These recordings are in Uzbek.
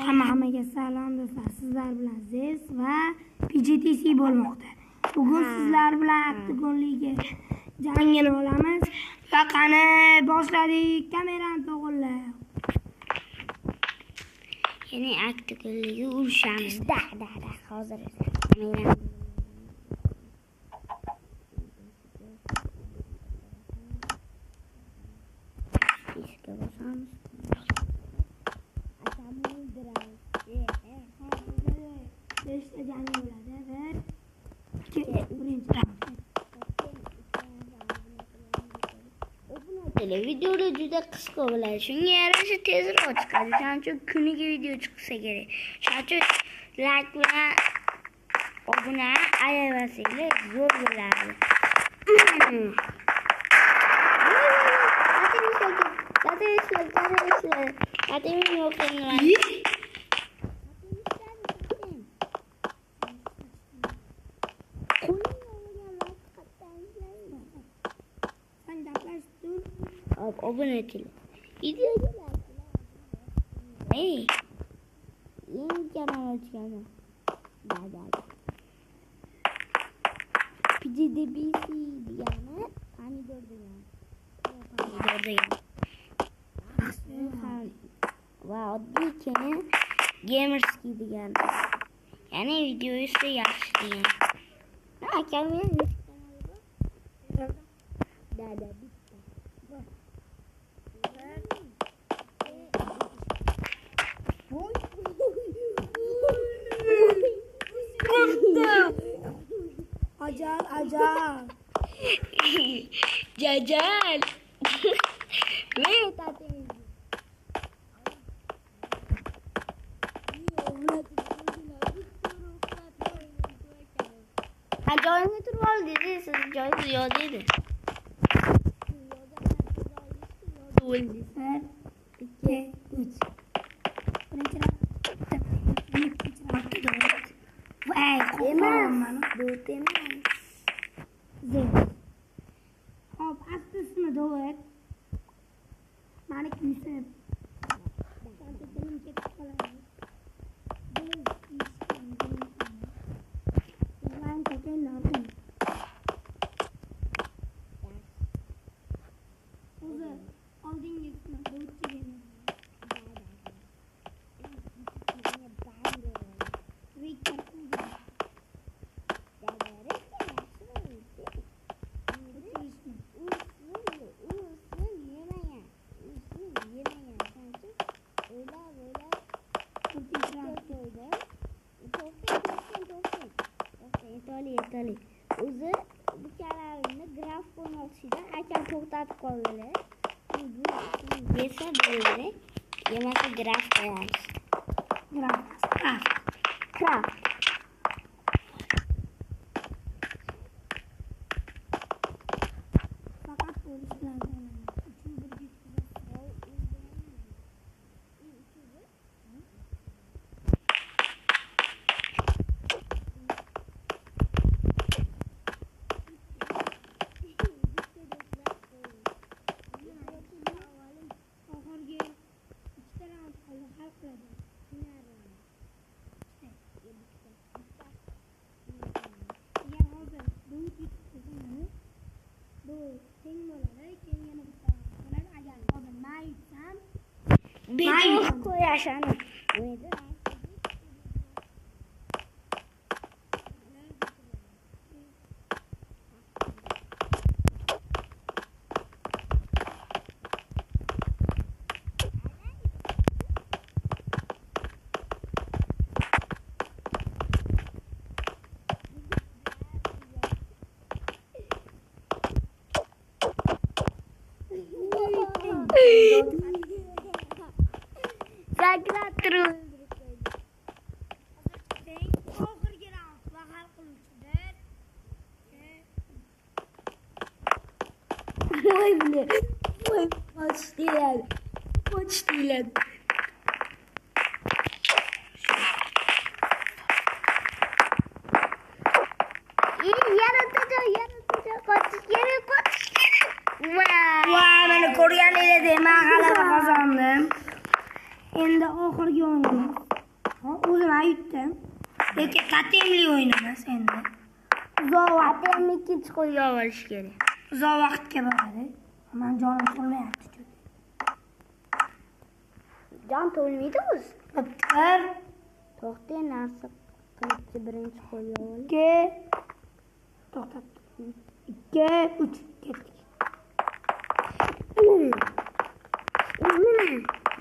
Hammaga salom do'stlar. Sizlar bilan Zes va PGTC bo'lmoqda. Bugun sizlar bilan Octagon'ga jangini olamiz. Va qani boshladik. Kamerani to'g'irla. Ya'ni Octagon'ga urishamiz. Hozir videoda juda qisqa bo'ladi. Shunga yarasha tezroq chiqadi. Shuning uchun kuniga video chiqsa kerak. Shuning uchun like va obuna ayamanglar, zo'r bo'ladi. Obuna eting. Videoga like. Eng kanal ochganman. PGTC degani pomidor degani. Va oddiy keyin gamerski degani. Ya'ni video esa yaxshi degani. Akamning kanali bor. Bitta. Ajal. Jajal. Wait, joyimga turib ol dedi, siz joyingiz yo'q dedi. Bir, ikki, uch. Hop, astasini do'rt. Malik Yusuf. Tilim ketib qoladi. Lan ko'kan nordin. O'zi oldingizmi do'rtchigini. Yeterli. O'zi bu kanalimni graf qo'ymoqchidan akam to'xtatib qoldilar. Bu desa bo'ldi. Yemasa graf qo'yamiz. Graf. Faqat bo'lish lazım. Bitti koyarsanız. Sakla terus. Почти. Wow, mana ko'rganingizdek men g'alaba qozondim. Endi oxirgi o'yinimiz. O'zim aytdim. Lekin qat'iyli o'yinimiz endi. Uzoq vaqt, Atam ikkinchi qo'lga olish kerak. uzoq vaqtga boradi. Men jonim to'lmayapti. Jon to'lmaydi o'zi. Bitir. To'xta, narsa qilibchi birinchi qo'lga ol. 2 to'xtat. 2 3 ketdik. Nima?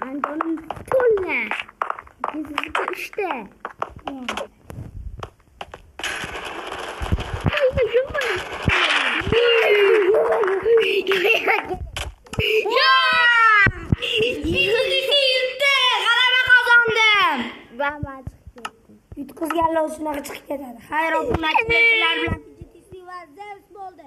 Men jonim to'la. Bizga 3 ta. G'alaba qozondim. Ben chiqib ketdim. Yutqizganlar shunaqa chiqib ketadi. Xayr, obunachilar bilan PGTC va Zeus bo'ldi.